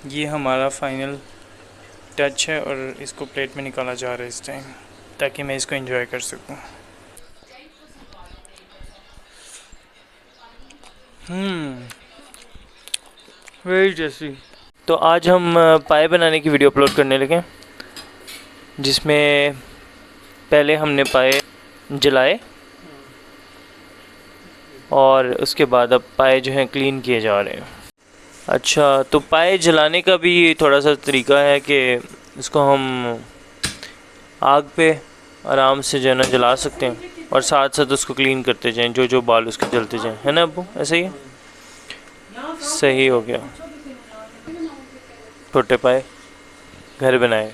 ये हमारा final touch है और इसको प्लेट में निकाला जा रहा है इस टाइम, ताकि मैं इसको एंजॉय कर सकूं। Very tasty. तो आज हम पाए बनाने की वीडियो अपलोड करने लगे, जिसमें पहले हमने पाए जलाए और उसके बाद अब पाए जो हैं क्लीन किए जा रहे हैं। अच्छा, तो पाए जलाने का भी थोड़ा सा तरीका है कि इसको हम आग पे आराम से जो है ना जला सकते हैं और साथ साथ उसको क्लीन करते जाएं, जो जो बाल उसके जलते जाएं, है ना अब्बू? ऐसा ही है, सही हो गया। छोटे पाए घर बनाए।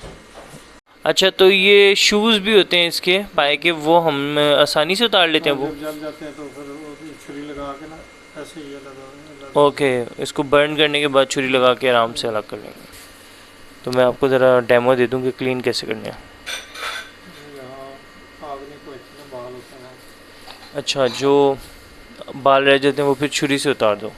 अच्छा, तो ये शूज़ भी होते हैं इसके पाए के, वो हम आसानी से उतार लेते हैं वो? जब जाते हैं तो फिर छुरी लगा के ना ऐसे ही ओके, इसको बर्न करने के बाद छुरी लगा के आराम से अलग कर लेंगे। तो मैं आपको ज़रा डेमो दे दूँ कि क्लीन कैसे करने हैं। बाल होते हैं। अच्छा, जो बाल रह जाते हैं वो फिर छुरी से उतार दो।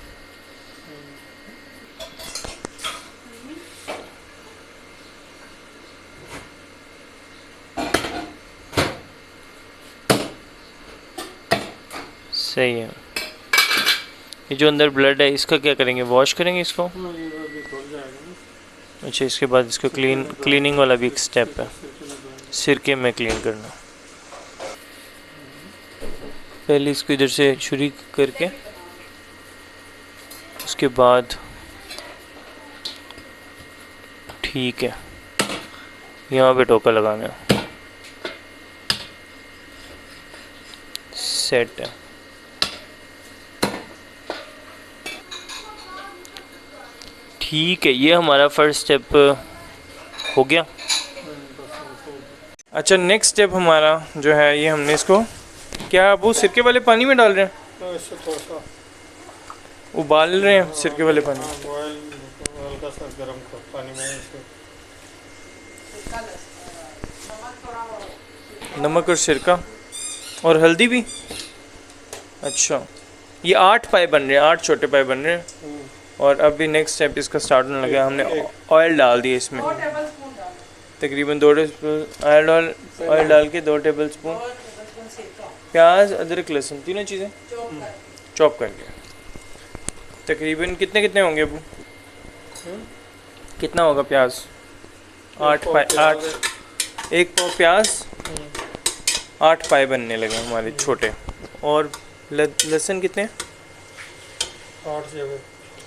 सही है। ये जो अंदर ब्लड है इसका क्या करेंगे, वॉश करेंगे इसको? अच्छा, इसके बाद इसको क्लीनिंग वाला भी एक स्टेप है, सिरके में क्लीन करना। पहले इसको इधर से छुरी करके उसके बाद ठीक है, यहाँ पे टोका लगाना है, सेट है। ठीक है, ये हमारा फर्स्ट स्टेप हो गया। अच्छा, नेक्स्ट स्टेप हमारा जो है, ये हमने इसको क्या वो सिरके वाले पानी में डाल रहे हैं, तो इससे थोड़ा सा उबाल रहे हैं सिरके वाले पानी। हल्का सा गर्म पानी में इसको नमक और सिरका और हल्दी भी। अच्छा, ये 8 पाए बन रहे हैं, 8 छोटे पाए बन रहे हैं। और अभी नेक्स्ट स्टेप इसका स्टार्ट होने लगा। हमने ऑयल डाल दिया इसमें, तकरीबन 2 टेबल ऑयल डाल के 2 टेबल स्पून प्याज, अदरक, लहसुन तीनों चीज़ें चॉप करके। तकरीबन कितने कितने होंगे अबू? कितना होगा प्याज? 8 पाए, 8 1 पाव प्याज, 8 पाए बनने लगे हमारे छोटे। और लहसुन कितने?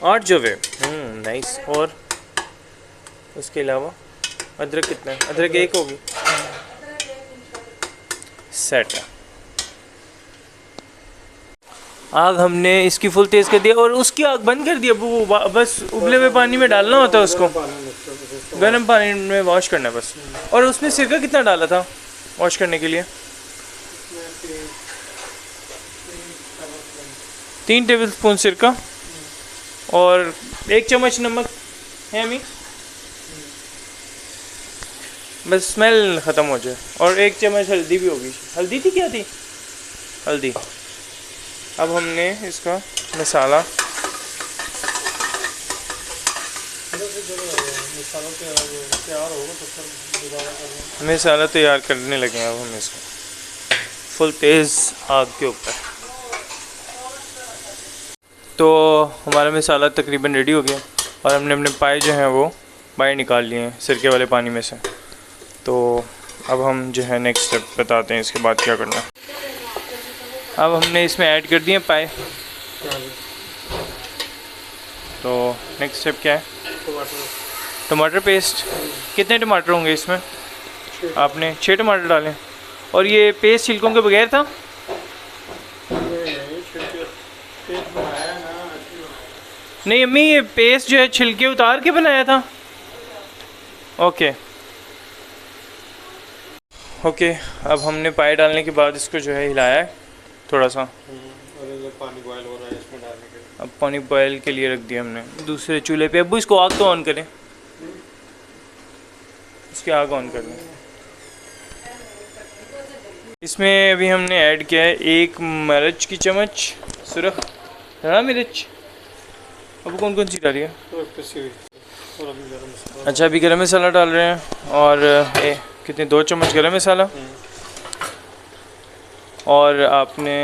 8 जवे। नाइस। और उसके अलावा अदरक कितना है? अदरक 1 होगी, सेट है। आग हमने इसकी फुल तेज़ कर दिया और उसकी आग बंद कर दिया। वो बस उबले हुए पानी में डालना होता है उसको, गर्म पानी में वॉश करना है बस। और उसमें सिरका कितना डाला था वॉश करने के लिए? 3 टेबल स्पून सिरका और 1 चम्मच नमक है अम्मी, बस स्मेल ख़त्म हो जाए। और 1 चम्मच हल्दी भी होगी। हल्दी थी, क्या थी? हल्दी। अब हमने इसका मसाला तैयार करने लगे हैं। अब हम इसको फुल तेज़ आग के ऊपर। तो हमारा मसाला तकरीबन रेडी हो गया और हमने अपने पाए जो हैं वो बाहर निकाल लिए हैं सिरके वाले पानी में से। तो अब हम जो है नेक्स्ट स्टेप बताते हैं इसके बाद क्या करना है। अब हमने इसमें ऐड कर दिए पाए। तो नेक्स्ट स्टेप क्या है? टमाटर पेस्ट। कितने टमाटर होंगे इसमें? आपने 6 टमाटर डालें। और ये पेस्ट छिलकों के बगैर था? नहीं अम्मी, ये पेस्ट जो है छिलके उतार के बनाया था। Okay okay. अब हमने पाए डालने के बाद इसको जो है हिलाया है थोड़ा सा। पानी बॉयल हो रहा है इसमें डालने के लिए। अब पानी बॉयल के लिए रख दिया हमने दूसरे चूल्हे पे। अब्बू इसको आग तो ऑन करें, इसकी आग ऑन कर लें। इसमें अभी हमने ऐड किया है 1 मिर्च की चम्मच सुरख, हरा मिर्च। अब कौन कौन सी डाली है? और अभी गरम मसाला। अच्छा, अभी गरम मसाला डाल रहे हैं और कितने 2 चम्मच गरम मसाला, और आपने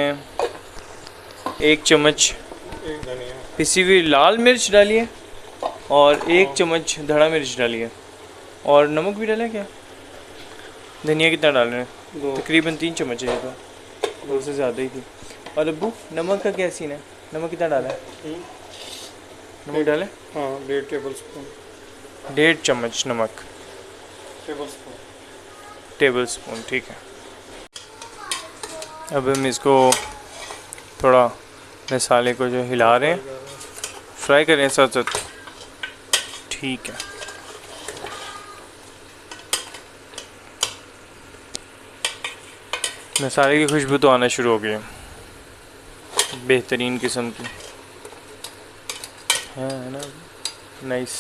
1 चम्मच एक धनिया, पिसी हुई लाल मिर्च डाली है और 1 चम्मच धड़ा मिर्च डाली है, और नमक भी डाला है क्या? धनिया कितना डाल रहे हैं? 2 तकरीबन 3 चम्मच है ये तो, 2 से ज़्यादा ही थी। और अब्बू नमक का क्या सीन है? नमक कितना डाला है? नमक डाले? हाँ 1.5 टेबल स्पून। 1.5 चम्मच नमक, टेबल स्पून, ठीक है। अब हम इसको थोड़ा मसाले को जो हिला रहे हैं, फ्राई कर रहे हैं साथ साथ, ठीक है। मसाले की खुशबू तो आना शुरू हो गई है, बेहतरीन किस्म की है ना। नाइस,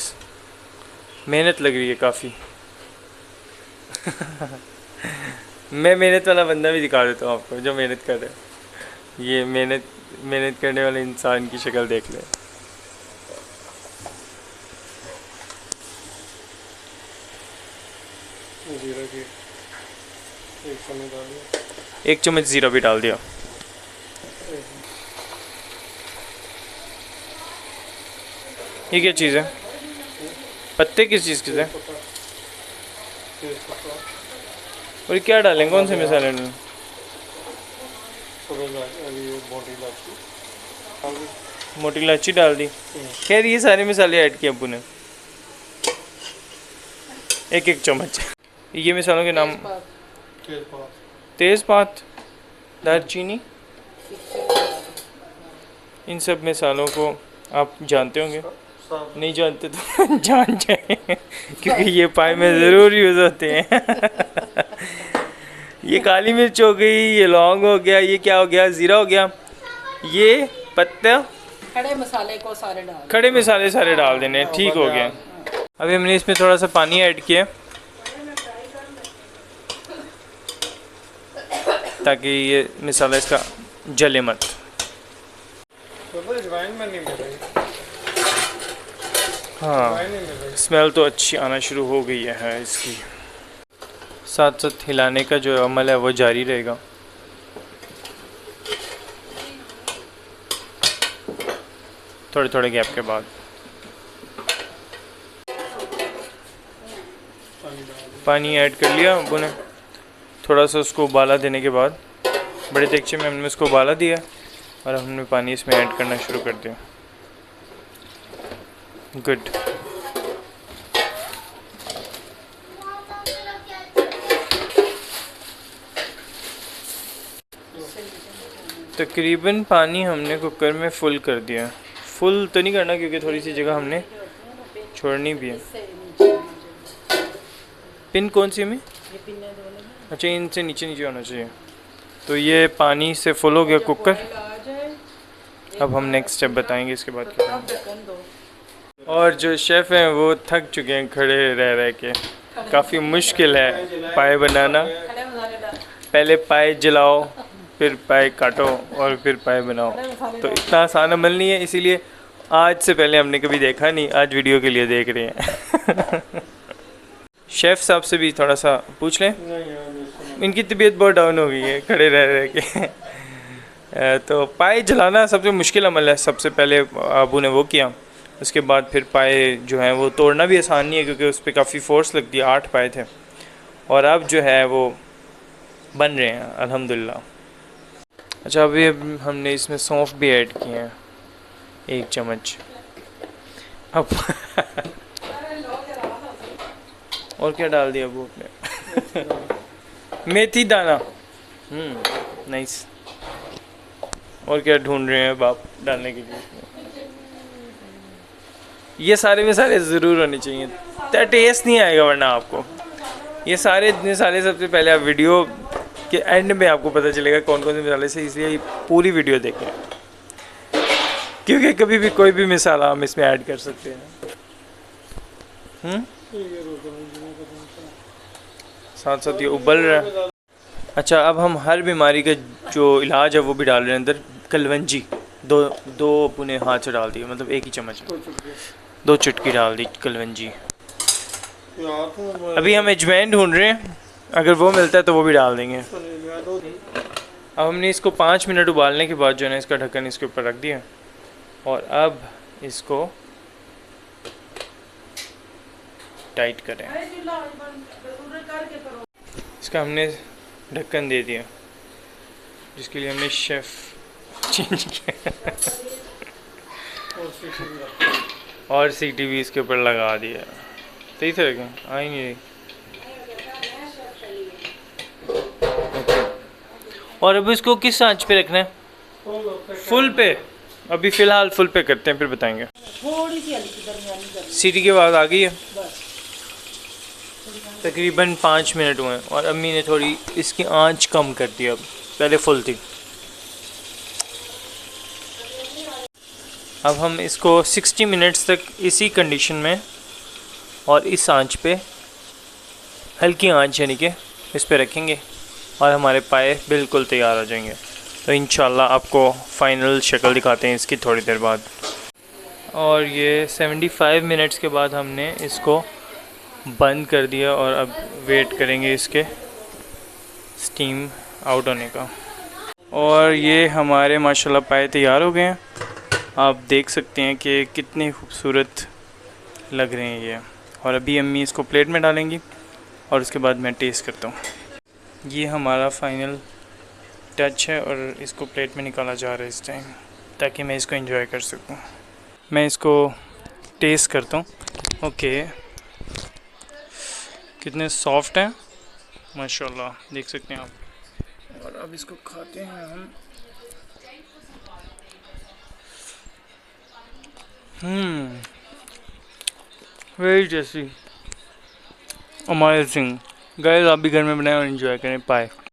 मेहनत लग रही है काफ़ी। मैं मेहनत वाला बंदा भी दिखा देता हूँ आपको, जो मेहनत कर रहा है। ये मेहनत करने वाले इंसान की शक्ल देख ले। जीरा की 1 चम्मच डालिए। 1 चम्मच ज़ीरा भी डाल दिया। ये क्या चीज़ है? पत्ते किस चीज़ के थे? तेज़पत्ता, और ये क्या डालें? कौन से मसाले डालें? अभी मोटी इलायची, मोटी इलायची डाल दी। खैर ये सारे मसाले ऐड किए अब्बू ने, 1-1 चम्मच। ये मसालों के नाम? तेज़पात, तेज़पात, दालचीनी, इन सब मसालों को आप जानते होंगे, नहीं जानते तो जान जाए, क्योंकि ये पाए में ज़रूर यूज़ होते हैं। ये काली मिर्च हो गई, ये लौंग हो गया, ये क्या हो गया, ज़ीरा हो गया, ये पत्ता, खड़े मसाले को सारे डाल, खड़े मसाले सारे डाल देने, ठीक हो गया। अभी हमने इसमें थोड़ा सा पानी ऐड किया ताकि ये मसाला इसका जले मत। तो अजवाइन में नहीं मिल रही, हाँ, अजवाइन नहीं मिल रही। स्मेल तो अच्छी आना शुरू हो गई है इसकी। साथ साथ हिलाने का जो अमल है वो जारी रहेगा। थोड़े थोड़े गैप के बाद पानी ऐड कर लिया अब्बू ने। थोड़ा सा उसको उबाला देने के बाद बड़े देगचे में हमने उसको उबाला दिया और हमने पानी इसमें ऐड करना शुरू कर दिया। गुड। तकरीबन पानी हमने कुकर में फुल कर दिया। फुल तो नहीं करना क्योंकि थोड़ी सी जगह हमने छोड़नी भी है। पिन कौन सी में? अच्छा, इनसे नीचे नीचे होना चाहिए। तो ये पानी से फुल हो गया कुकर। अब हम नेक्स्ट स्टेप बताएंगे इसके बाद क्या करना। और जो शेफ़ हैं वो थक चुके हैं खड़े रह रह के। काफ़ी मुश्किल है पाए बनाना। पहले पाए जलाओ, फिर पाए काटो और फिर पाए बनाओ। तो इतना आसान अमल नहीं है, इसीलिए आज से पहले हमने कभी देखा नहीं, आज वीडियो के लिए देख रहे हैं। शेफ़ साहब से भी थोड़ा सा पूछ लें। इनकी तबीयत बहुत डाउन हो गई है खड़े रह रह के। तो पाए जलाना सबसे मुश्किल अमल है। सबसे पहले अबू ने वो किया, उसके बाद फिर पाए जो हैं वो तोड़ना भी आसान नहीं है क्योंकि उस पर काफ़ी फोर्स लगती है। 8 पाए थे और अब जो है वो बन रहे हैं अल्हम्दुलिल्लाह। अच्छा, अभी हमने इसमें सौंफ भी ऐड किए हैं 1 चम्मच। अब और क्या डाल दिया वो अपने? मेथी दाना। नाइस। और क्या ढूंढ रहे हैं आप डालने के लिए? ये सारे मसाले ज़रूर होने चाहिए, तो टेस्ट नहीं आएगा वरना आपको। ये सारे मसाले सबसे पहले आप वीडियो के एंड में आपको पता चलेगा कौन कौन से मसाले से, इसलिए पूरी वीडियो देखें क्योंकि कभी भी कोई भी मसाला हम इसमें ऐड कर सकते हैं। साथ साथ ये उबल रहा है। अच्छा, अब हम हर बीमारी का जो इलाज है वो भी डाल रहे हैं अंदर। कलवंजी दो पुने हाथ से डाल दिए, मतलब 1 ही चम्मच। 2 चुटकी डाल दी कलवंजी। यार तो अभी हम अजवाइन ढूंढ रहे हैं, अगर वो मिलता है तो वो भी डाल देंगे। अब हमने इसको 5 मिनट उबालने के बाद जो है ना इसका ढक्कन इसके ऊपर रख दिया और अब इसको टाइट करें। इसका हमने ढक्कन दे दिया जिसके लिए हमने शेफ़ चेंज किया और सीटी भी इसके ऊपर लगा दिया। सही से रखें, आ ही नहीं रही। और अब इसको किस आंच पे रखना है? फुल पे। अभी फ़िलहाल फुल पे करते हैं, फिर बताएंगे। थोड़ी सी हल्की दरमियानी कर सीटी के बाद आ गई है। बस। तकरीबन 5 मिनट हुए हैं और अम्मी ने थोड़ी इसकी आंच कम कर दी। अब पहले फुल थी। अब हम इसको 60 मिनट्स तक इसी कंडीशन में और इस आंच पे, हल्की आंच यानी कि इस पे रखेंगे और हमारे पाए बिल्कुल तैयार हो जाएंगे। तो इंशाल्लाह आपको फ़ाइनल शक्ल दिखाते हैं इसकी थोड़ी देर बाद। और ये 75 मिनट्स के बाद हमने इसको बंद कर दिया और अब वेट करेंगे इसके स्टीम आउट होने का। और ये हमारे माशाल्लाह पाए तैयार हो गए हैं। आप देख सकते हैं कि कितने खूबसूरत लग रहे हैं ये। और अभी अम्मी इसको प्लेट में डालेंगी और उसके बाद मैं टेस्ट करता हूँ। ये हमारा फाइनल टच है और इसको प्लेट में निकाला जा रहा है इस टाइम, ताकि मैं इसको एंजॉय कर सकूँ। मैं इसको टेस्ट करता हूँ। ओके, कितने सॉफ्ट हैं माशाल्लाह, देख सकते हैं आप। और अब इसको खाते हैं हम। Very tasty, amazing. गाइस आप भी घर में बनाएं और एंजॉय करें। बाय।